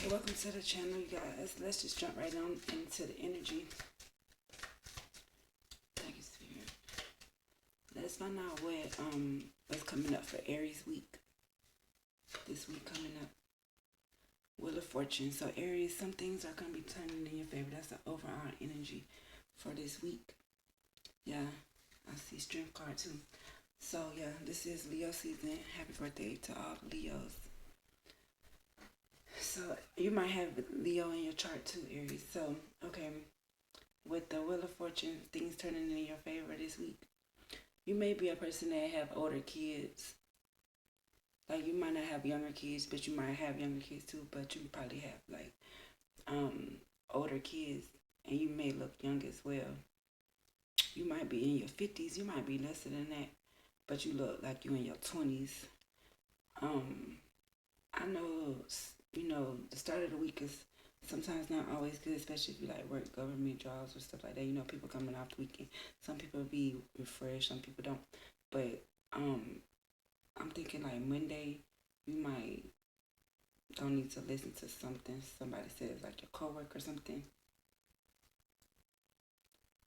Welcome to the channel, you guys. Let's just jump right on into the energy. Thank you, Spirit. Let's find out what's coming up for Aries week. This week coming up. Wheel of Fortune. So Aries, some things are gonna be turning in your favor. That's the overall energy for this week. Yeah, I see Strength card too. So yeah, this is Leo season. Happy birthday to all the Leos. So you might have Leo in your chart too, Aries. So okay, with the Wheel of Fortune, things turning in your favor this week. You may be a person that have older kids. Like you might not have younger kids, but you might have younger kids too. But you probably have like older kids, and you may look young as well. You might be in your 50s. You might be lesser than that, but you look like you in your 20s. I know, the start of the week is sometimes not always good, especially if you like work government jobs or stuff like that. People coming off the weekend. Some people be refreshed, some people don't. But I'm thinking like Monday, you might don't need to listen to something somebody says, like your coworker or something.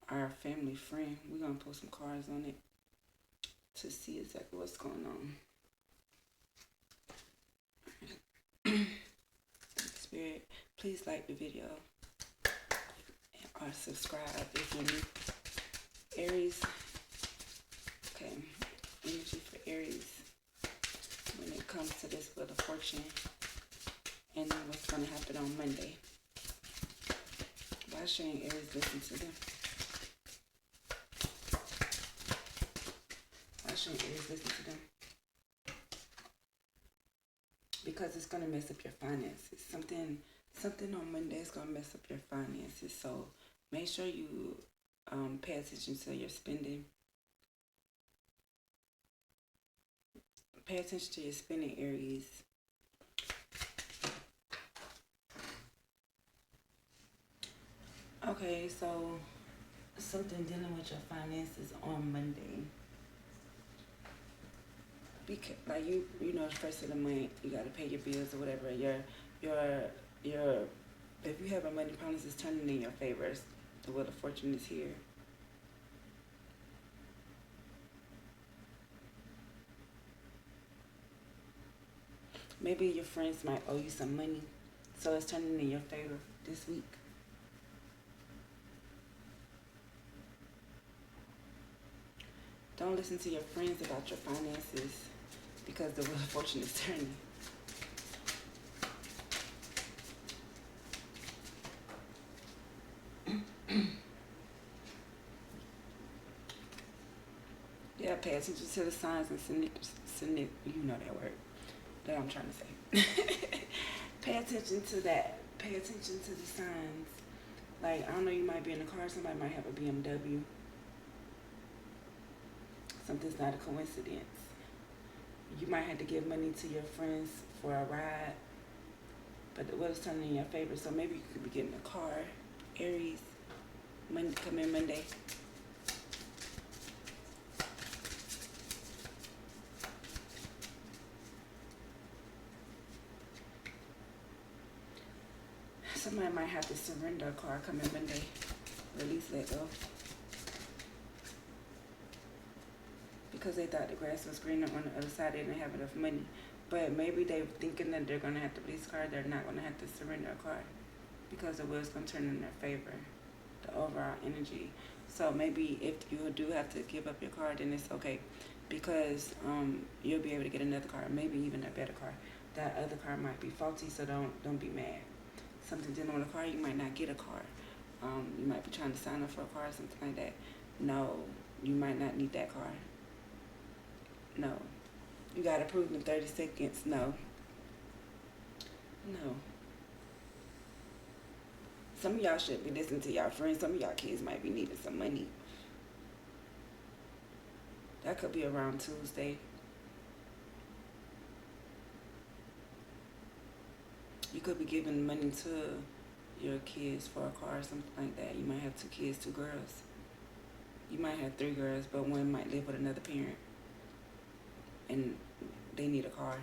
Our family friend, we're gonna put some cards on it to see exactly what's going on. Spirit, please like the video or subscribe if you're new. Aries, okay, energy for Aries when it comes to this Wheel of Fortune and what's going to happen on Monday. Why shouldn't Aries listen to them? Why shouldn't Aries listen to them? Because it's going to mess up your finances. Something on Monday is going to mess up your finances. So make sure you pay attention to your spending. Pay attention to your spending, Aries. Okay, so something dealing with your finances on Monday. Because like the first of the month, you gotta pay your bills or whatever. Your if you have a money problems, it's turning in your favor. The Wheel of Fortune is here. Maybe your friends might owe you some money, so it's turning in your favor this week. Don't listen to your friends about your finances because the Wheel of Fortune is turning. Yeah, pay attention to the signs and you know that word that I'm trying to say. Pay attention to that. Pay attention to the signs. Like, I don't know, you might be in a car, somebody might have a BMW. Something's not a coincidence. You might have to give money to your friends for a ride, but the wheel's turning in your favor, so maybe you could be getting a car. Aries, Monday, come in Monday. Somebody might have to surrender a car coming Monday. Release, let go. Because they thought the grass was greener on the other side, they didn't have enough money. But maybe they're thinking that they're going to have to release a car, they're not going to have to surrender a car. Because the wheel's going to turn in their favor. The overall energy. So maybe if you do have to give up your car, then it's okay. Because you'll be able to get another car, maybe even a better car. That other car might be faulty, so don't be mad. Something dealing with a car, you might not get a car. You might be trying to sign up for a car or something like that. No, you might not need that car. No. You got approved in 30 seconds. No. No. Some of y'all should be listening to y'all friends. Some of y'all kids might be needing some money. That could be around Tuesday. You could be giving money to your kids for a car or something like that. You might have 2 kids, 2 girls. You might have 3 girls, but one might live with another parent. And they need a car.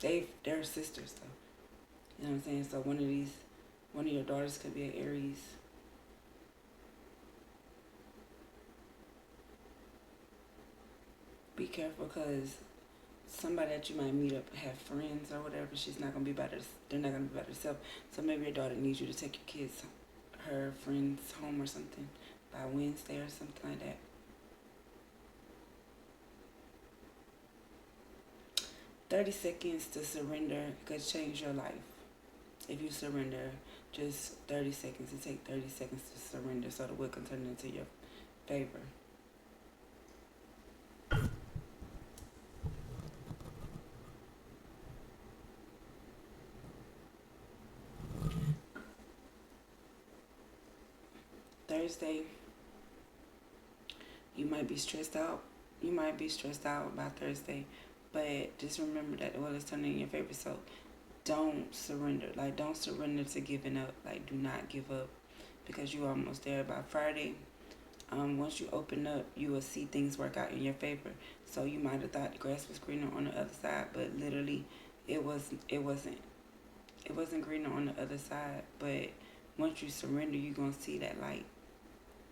They're sisters though. You know what I'm saying? So one of your daughters could be an Aries. Be careful, because somebody that you might meet up have friends or whatever. She's not gonna be by they're not gonna be by themselves. So maybe your daughter needs you to take your kids, her friends home or something by Wednesday or something like that. 30 seconds to surrender could change your life. If you surrender, just 30 seconds. It takes 30 seconds to surrender so the will can turn into your favor. Thursday, you might be stressed out. You might be stressed out by Thursday, but just remember that the will is turning in your favor. So don't surrender. Like, don't surrender to giving up. Like, do not give up, because you're almost there. By Friday, once you open up, you will see things work out in your favor. So you might have thought the grass was greener on the other side, but literally, it was. It wasn't. It wasn't greener on the other side. But once you surrender, you're gonna see that light.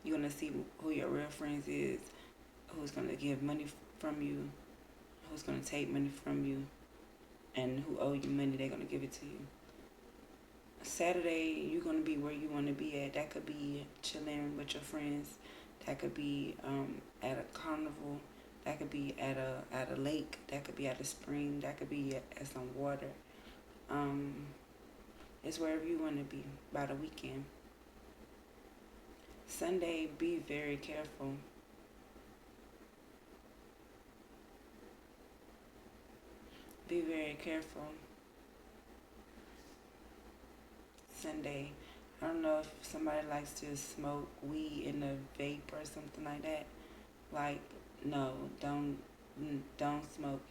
You're gonna see who your real friends is, who's gonna give money from you, who's gonna take money from you, and who owe you money. They're gonna give it to you. Saturday, you're gonna be where you want to be at. That could be chilling with your friends. That could be at a carnival. That could be at a lake. That could be at a spring. That could be at some water. Um, it's wherever you want to be by the weekend. Sunday, be very careful. Be very careful. Sunday, I don't know if somebody likes to smoke weed in a vape or something like that. Like, no, don't smoke,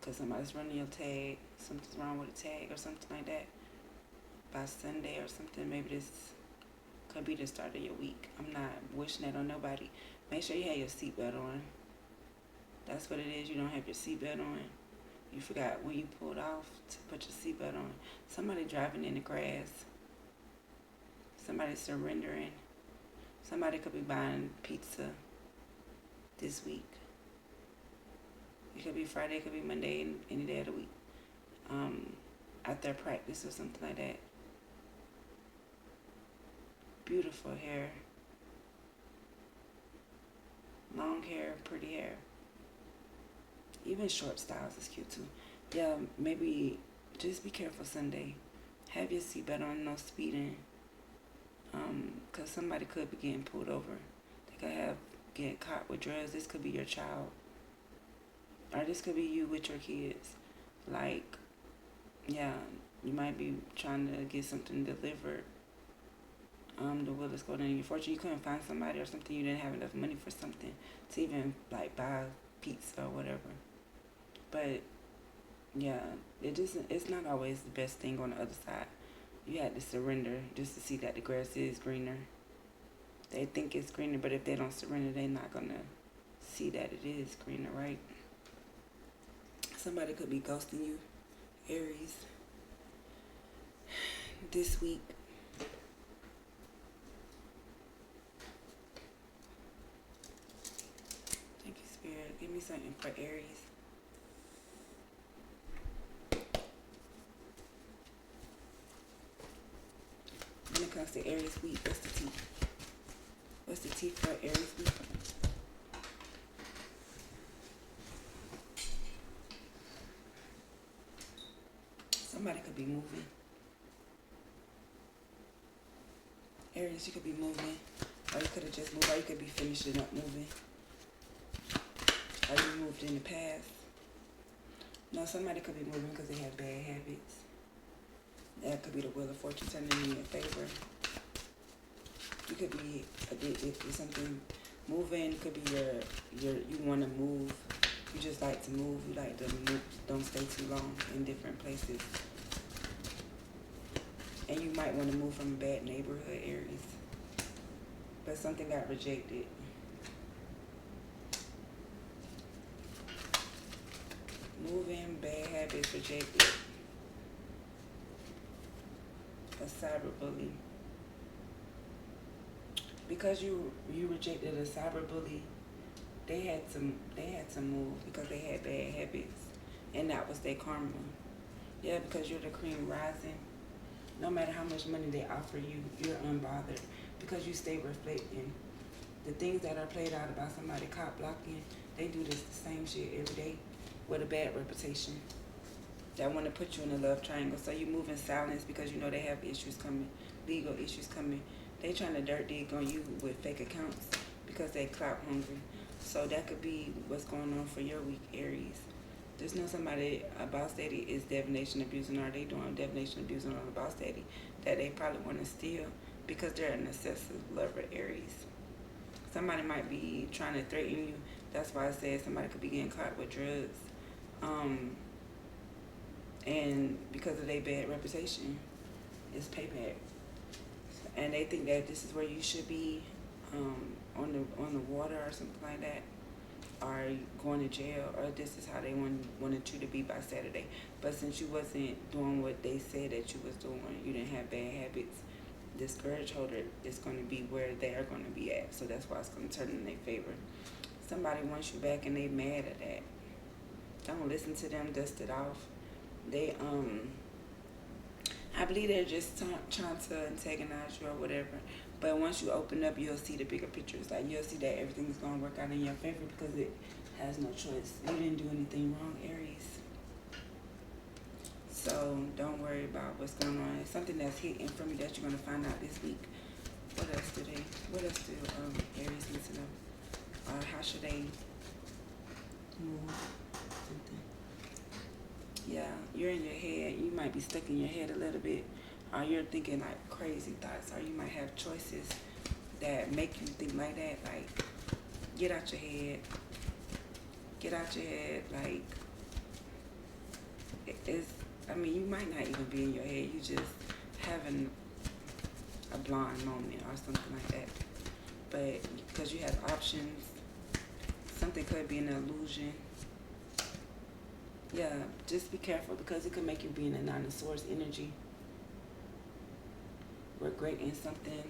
because somebody's running your tag. Something's wrong with the tag or something like that. By Sunday or something, maybe this could be the start of your week. I'm not wishing that on nobody. Make sure you have your seatbelt on. That's what it is. You don't have your seatbelt on. You forgot when you pulled off to put your seatbelt on. Somebody driving in the grass. Somebody surrendering. Somebody could be buying pizza this week. It could be Friday, it could be Monday, any day of the week. After practice or something like that. Beautiful hair. Long hair, pretty hair. Even short styles is cute too. Yeah, maybe just be careful Sunday. Have your seatbelt on, no speeding. Cause somebody could be getting pulled over. They could get caught with drugs. This could be your child, or this could be you with your kids. Like, yeah, you might be trying to get something delivered. The will is going in your fortune. You couldn't find somebody or something. You didn't have enough money for something to even like buy pizza or whatever. But yeah, it's not always the best thing on the other side. You had to surrender just to see that the grass is greener. They think it's greener, but if they don't surrender, they're not gonna see that it is greener, right? Somebody could be ghosting you, Aries, this week. Thank you, Spirit. Give me something for Aries. When it comes to Aries week, what's the T? What's the T for Aries week? Somebody could be moving. Aries, you could be moving. Or you could have just moved. Or you could be finishing up moving. Or you moved in the past. No, somebody could be moving because they have bad habits. That could be the wheel of fortune turning in your favor. You could be addicted to something. Moving could be you want to move. You just like to move. You like to move. Don't stay too long in different places. And you might want to move from a bad neighborhood, Aries. But something got rejected. Moving, bad habits, rejected. a cyber bully. Because you rejected a cyber bully, they had to move because they had bad habits, and that was their karma. Yeah, because you're the cream rising. No matter how much money they offer you, you're unbothered because you stay reflecting. The things that are played out about somebody cop blocking, they do this the same shit every day with a bad reputation. They want to put you in a love triangle, so you move in silence because you know they have issues coming, legal issues coming. They trying to dirt dig on you with fake accounts because they clout hungry. So that could be what's going on for your week, Aries. Just know somebody, a boss daddy is divination abusing, or they doing divination abusing on a boss daddy that they probably want to steal because they're an obsessive lover, Aries. Somebody might be trying to threaten you. That's why I said somebody could be getting caught with drugs. And because of their bad reputation, it's payback. And they think that this is where you should be, on the water or something like that, or going to jail, or this is how they wanted you to be by Saturday. But since you wasn't doing what they said that you was doing, you didn't have bad habits, this grudge holder is going to be where they are going to be at. So that's why it's going to turn in their favor. Somebody wants you back and they mad at that. Don't listen to them, dust it off. They I believe they're just trying to antagonize you or whatever. But once you open up, you'll see the bigger pictures. Like, you'll see that everything's going to work out in your favor because it has no choice. You didn't do anything wrong, Aries. So don't worry about what's going on. It's something that's hidden from you that you're going to find out this week. What else do Aries need to know? Or how should they move? Something. Yeah, you're in your head. You might be stuck in your head a little bit. Or you're thinking like crazy thoughts. Or you might have choices that make you think like that. Like, get out your head. Get out your head. Like, you might not even be in your head. You just having a blind moment or something like that. But because you have options, something could be an illusion. Yeah, just be careful because it could make you be in a Nine of Swords energy. Regretting something.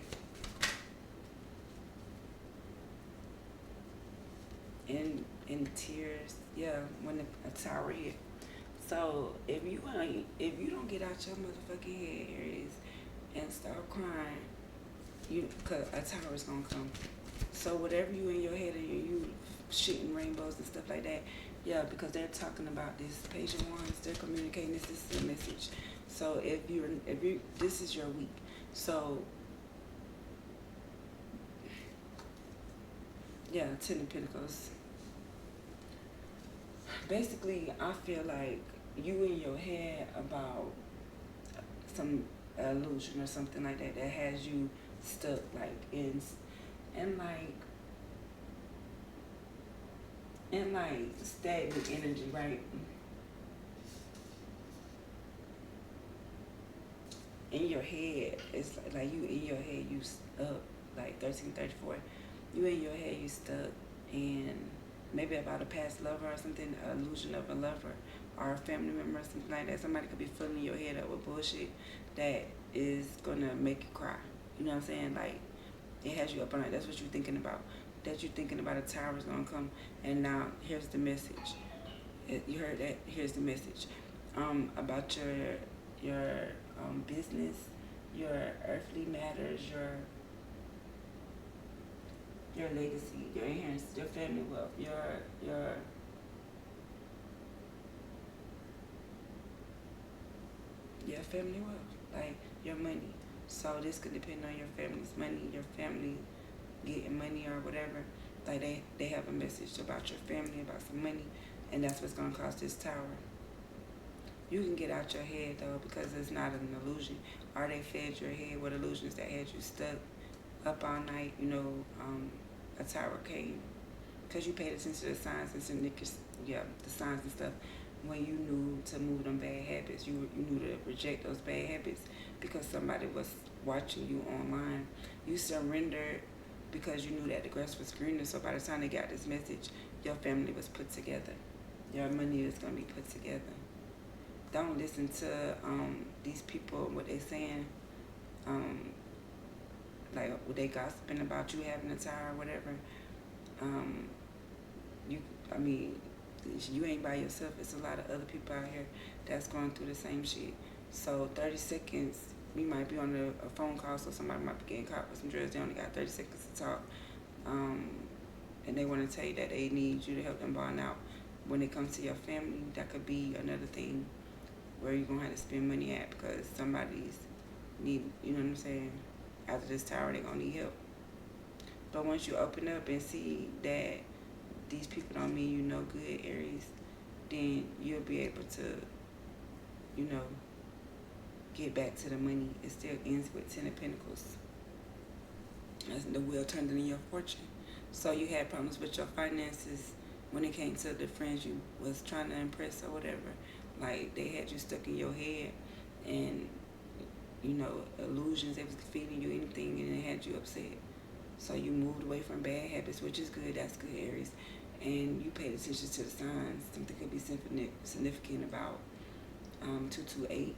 In tears. Yeah, when a tower hit. So if you don't get out your motherfucking head, Aries, and start crying, cause a tower's gonna come. So whatever you in your head and you shitting rainbows and stuff like that, yeah, because they're talking about this Page of Wands, they're communicating this is a message. So if you this is your week. So yeah, Ten of Pentacles. Basically, I feel like you in your head about some illusion or something like that has you stuck like in stagnant energy, right? In your head, it's like you in your head, you stuck, like 1334. You in your head, you stuck, and maybe about a past lover or something, an illusion of a lover or a family member or something like that. Somebody could be filling your head up with bullshit that is gonna make you cry. You know what I'm saying? Like, it has you up on it. That's what you're thinking about. That you're thinking about a tower's gonna come, and now here's the message. You heard that? Here's the message. About your business, your earthly matters, your legacy, your inheritance, your family wealth, your family wealth, like your money. So this could depend on your family's money, your family getting money or whatever. Like they have a message about your family, about some money, and that's what's gonna cause this tower. You can get out your head though because it's not an illusion. Or they fed your head with illusions that had you stuck up all night. A tower came because you paid attention to the signs and the signs and stuff. When you knew to move them bad habits, you knew to reject those bad habits because somebody was watching you online. You surrendered because you knew that the grass was greener. So by the time they got this message, your family was put together. Your money is going to be put together. Don't listen to these people, what they're saying. Um, like they gossiping about you having a tower or whatever. Um, you, I mean, you ain't by yourself. It's a lot of other people out here that's going through the same shit. So 30 seconds, we might be on a phone call, so somebody might be getting caught with some drugs. They only got 30 seconds to talk. Um, and they want to tell you that they need you to help them bond out. When it comes to your family, that could be another thing where you're going to have to spend money at because somebody's need, you know what I'm saying? After this tower, they're going to need help. But once you open up and see that these people don't mean you no good, Aries, then you'll be able to, you know, get back to the money. It still ends with 10 of Pentacles. As the wheel turned into your fortune. So you had problems with your finances when it came to the friends you was trying to impress or whatever. Like they had you stuck in your head and, you know, illusions, they was feeding you anything and it had you upset. So you moved away from bad habits, which is good. That's good, Aries. And you paid attention to the signs. Something could be significant about 228.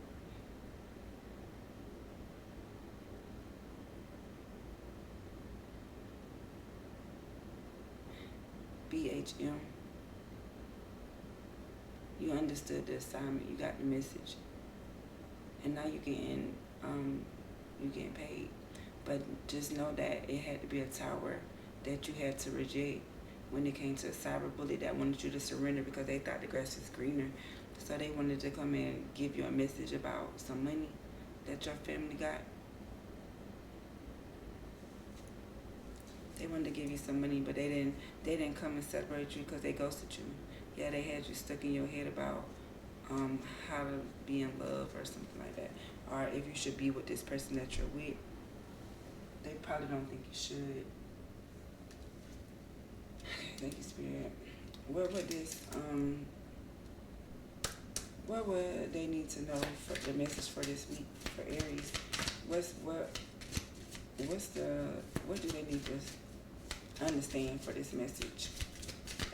BHM. You understood the assignment. You got the message, and now you getting paid. But just know that it had to be a tower that you had to reject when it came to a cyber bully that wanted you to surrender because they thought the grass was greener. So they wanted to come and give you a message about some money that your family got. They wanted to give you some money, but they didn't. They didn't come and separate you because they ghosted you. Yeah, they had you stuck in your head about how to be in love or something like that, or if you should be with this person that you're with. They probably don't think you should. Thank you, Spirit. What would this what would they need to know for the message for this week for Aries? What's the what do they need to understand for this message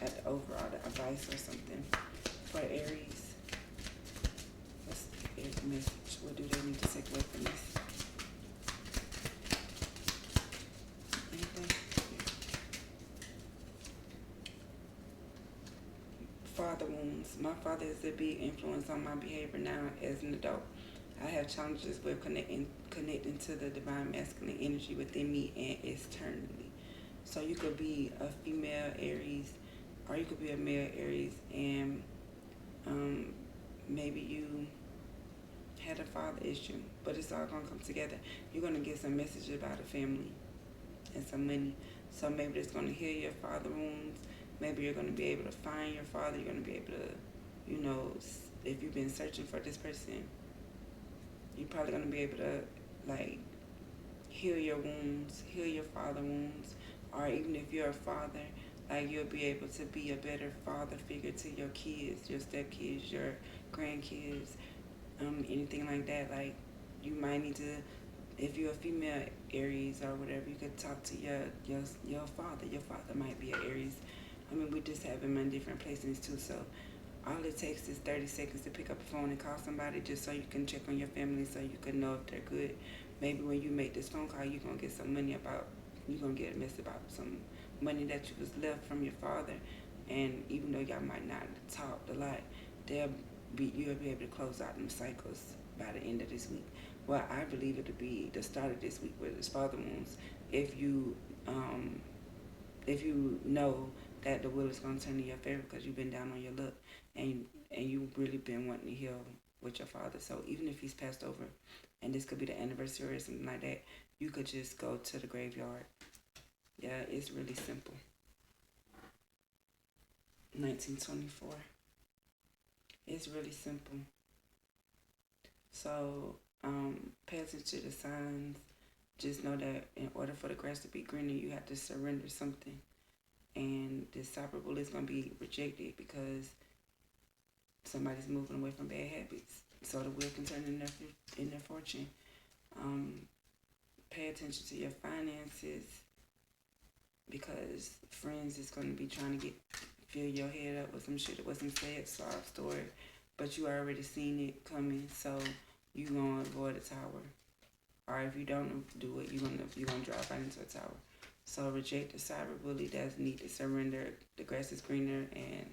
at the overall the advice or something for Aries? What's the message? What do they need to take away from this? Anything? Father wounds. My father is a big influence on my behavior now as an adult. I have challenges with connecting to the divine masculine energy within me and externally. So you could be a female Aries, or you could be a male Aries, and maybe you had a father issue, but it's all gonna come together. You're gonna get some message about a family and some money. So maybe it's gonna heal your father wounds. Maybe you're gonna be able to find your father. You're gonna be able to, you know, if you've been searching for this person, you're probably gonna be able to like heal your wounds, heal your father wounds, or even if you're a father, like you'll be able to be a better father figure to your kids, your stepkids, your grandkids, anything like that. Like you might need to, if you're a female Aries or whatever, you could talk to your father. Your father might be an Aries. I mean, we just have them in different places too. So all it takes is 30 seconds to pick up the phone and call somebody just so you can check on your family so you can know if they're good. Maybe when you make this phone call, you're going to get some money about, you're going to get a message about some money that you was left from your father. And even though y'all might not talk a lot, you'll be able to close out them cycles by the end of this week. Well, I believe it to be the start of this week with his father wounds. If you know that the wheel is going to turn in your favor because you've been down on your luck and you've really been wanting to heal with your father. So even if he's passed over and this could be the anniversary or something like that, you could just go to the graveyard. Yeah, it's really simple. 1924. It's really simple. So pay attention to the signs. Just know that in order for the grass to be greener, you have to surrender something. And this cyber bully is going to be rejected because somebody's moving away from bad habits. So the wheel can turn in their fortune. Pay attention to your finances because friends is going to be trying to fill your head up with some shit that wasn't said, sob story, but you already seen it coming, so you going to avoid a tower. or if you don't do it, you're gonna drop right into a tower. So reject the cyberbully that need to surrender. The grass is greener, and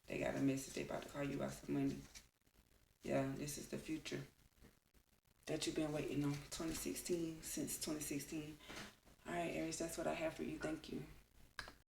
they got a message. They about to call you about some money. Yeah, this is the future that you've been waiting on. 2016, since 2016. All right, Aries, that's what I have for you. Thank you.